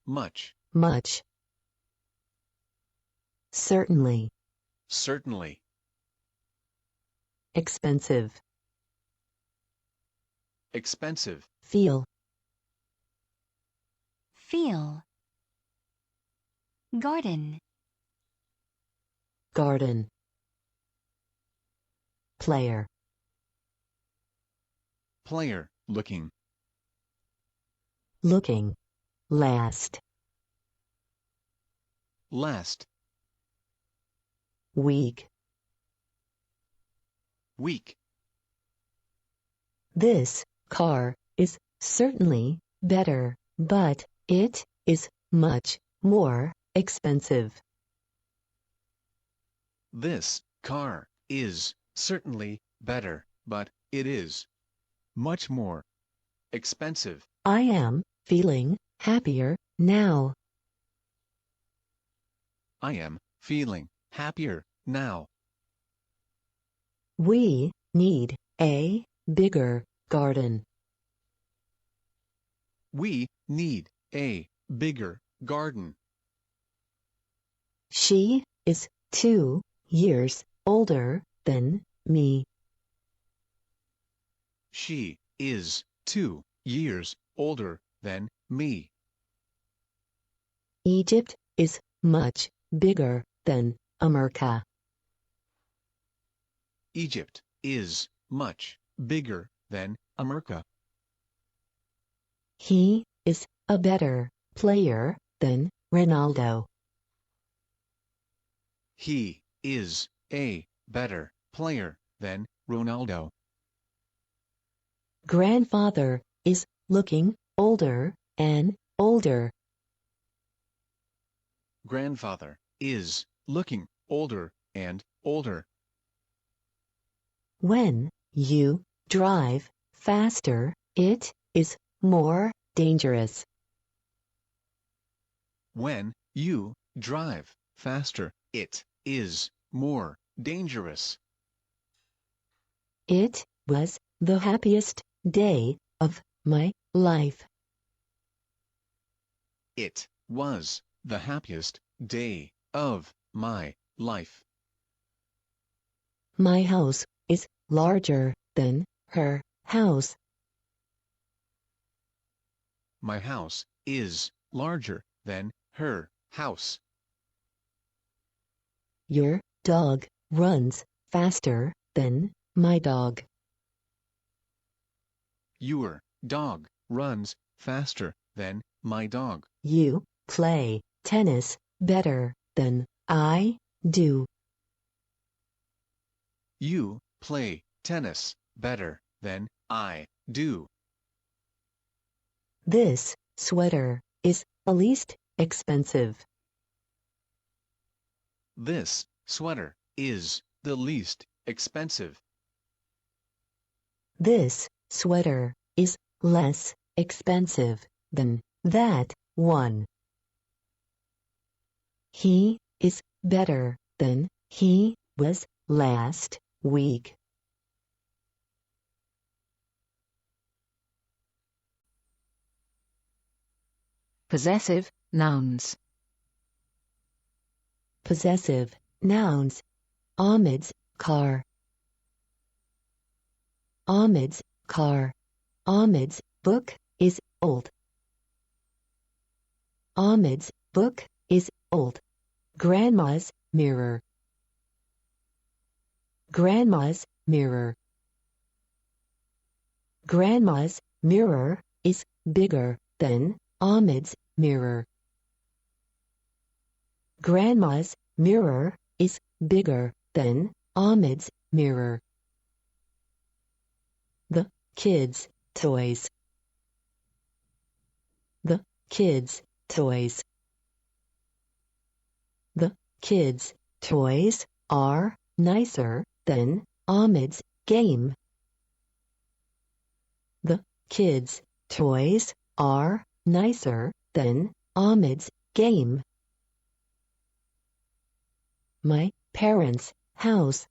much, much. Certainly. certainly, Expensive. expensive, Feel. feel, garden, Garden. Player. player, looking, Looking. Last. last, Week. week, This car is certainly better, but it is much more expensive. this car is certainly better, but it is much more expensive. I am feeling happier now. I am feeling happier now. We need a bigger garden. We need a bigger garden. She is 2 years older than me. She is 2 years older than me. Egypt is much bigger than America. Egypt is much bigger than America. He is a better player than Ronaldo. He is a better player than Ronaldo. Grandfather is looking older and older. Grandfather is looking older and older. When you drive faster, it is more dangerous. When you drive faster, it is more dangerous. It was the happiest day of my life. It was the happiest day of my life. My house is larger than her house. My house is larger than her house. Your dog runs faster than my dog. Your dog runs faster than my dog. You play tennis better than I do. You play tennis better than I do. This sweater is the least expensive. This sweater is the least expensive. This sweater is less expensive than that one. He is better than he was last week. Possessive nouns. Possessive nouns. Ahmed's car. Ahmed's car. Ahmed's book is old. Ahmed's book is old. Grandma's mirror. Grandma's mirror. Grandma's mirror is bigger than Ahmed's mirror. Grandma's mirror is bigger than Ahmed's mirror. The kids' toys. The kids' toys. The kids' toys are nicer than Ahmed's game. The kids' toys are nicer than Ahmed's game. My parents' house.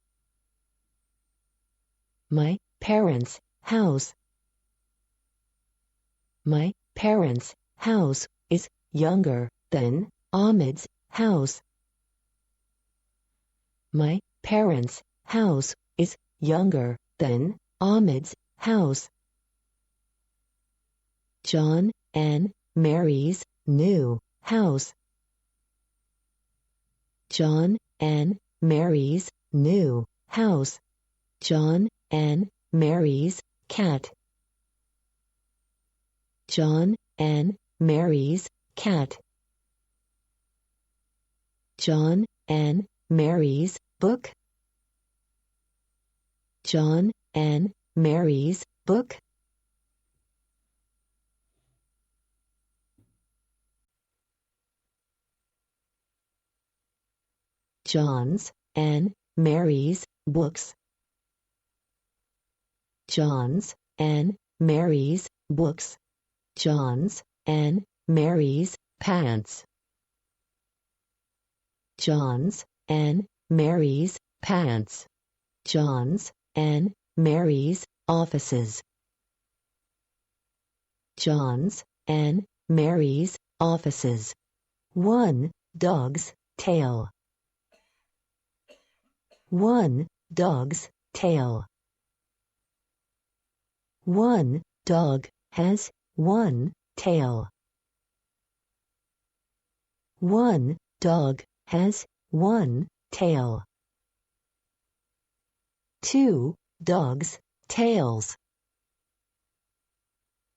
My parents' house. My parents' house is younger than Ahmed's house. My parents' house is younger than Ahmed's house. John and Mary's new house. John and Mary's new house. John and Mary's cat. John and Mary's cat. John and Mary's book. John and Mary's book. John's and Mary's books. John's and Mary's books. John's and Mary's pants. John's and Mary's pants. John's and Mary's offices. John's and Mary's offices. One dog's tail. One dog's tail. One dog has one tail. One dog has one tail. Two dogs' tails.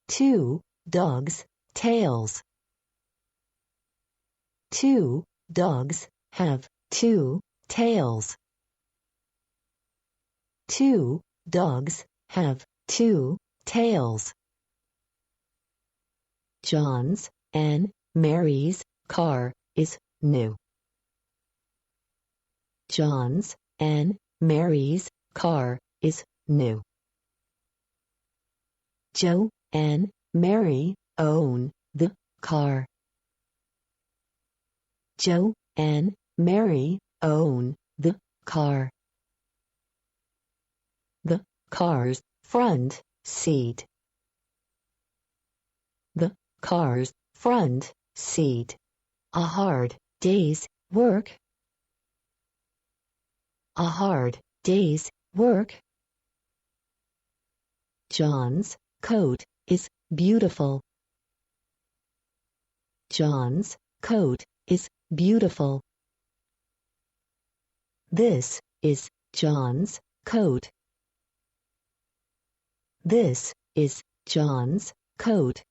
Two dogs' tails. Two dogs have two tails. Two dogs have two tails. John's and Mary's car is new. John's and Mary's car is new. Joe and Mary own the car. Joe and Mary own the car. The car's front seat. The car's front seat. A hard day's work. A hard day's work. John's coat is beautiful. John's coat is beautiful. This is John's coat. This is John's coat.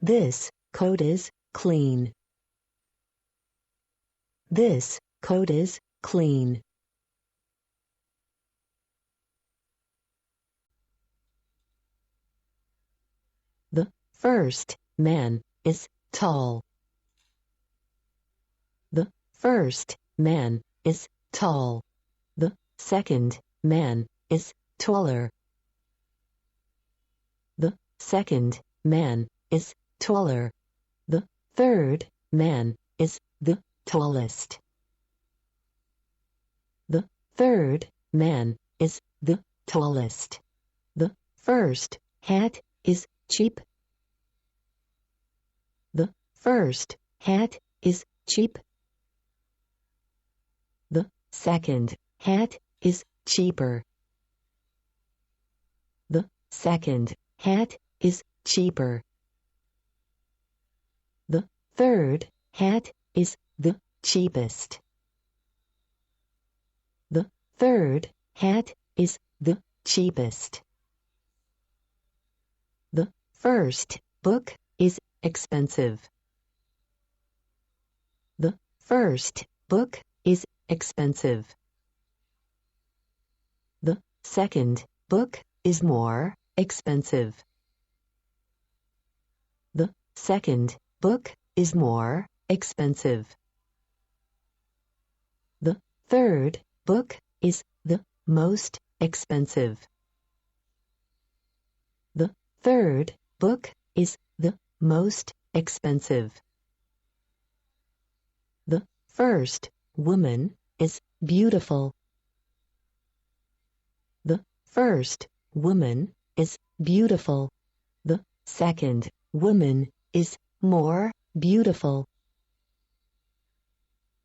This coat is clean. This coat is clean. The first man is tall. The first man is tall. The second man is taller. The second man is taller. The third man is the tallest. The third man is the tallest. The first hat is cheap. The first hat is cheap. The second hat is cheaper. The second hat is cheaper. The third hat is the cheapest. The third hat is the cheapest. The first book is expensive. The first book is expensive. The second book is more expensive. The second book is more expensive. The third book is the most expensive. The third book is the most expensive. The first woman is beautiful. The first woman is beautiful. The second woman is more beautiful.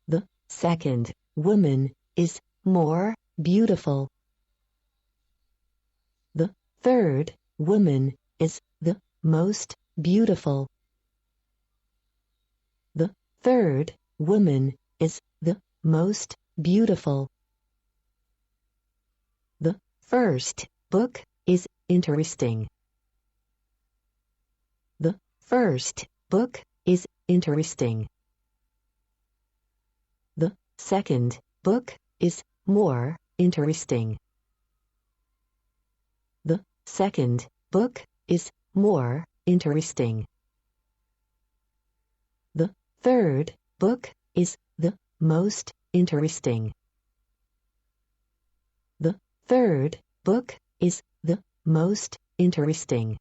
The second woman is more beautiful. The third woman is the most beautiful. The third woman is the most beautiful. The first book is interesting. The first book is interesting. The second book is more interesting. The second book is more interesting. The third book is the most interesting. The third book is the most interesting.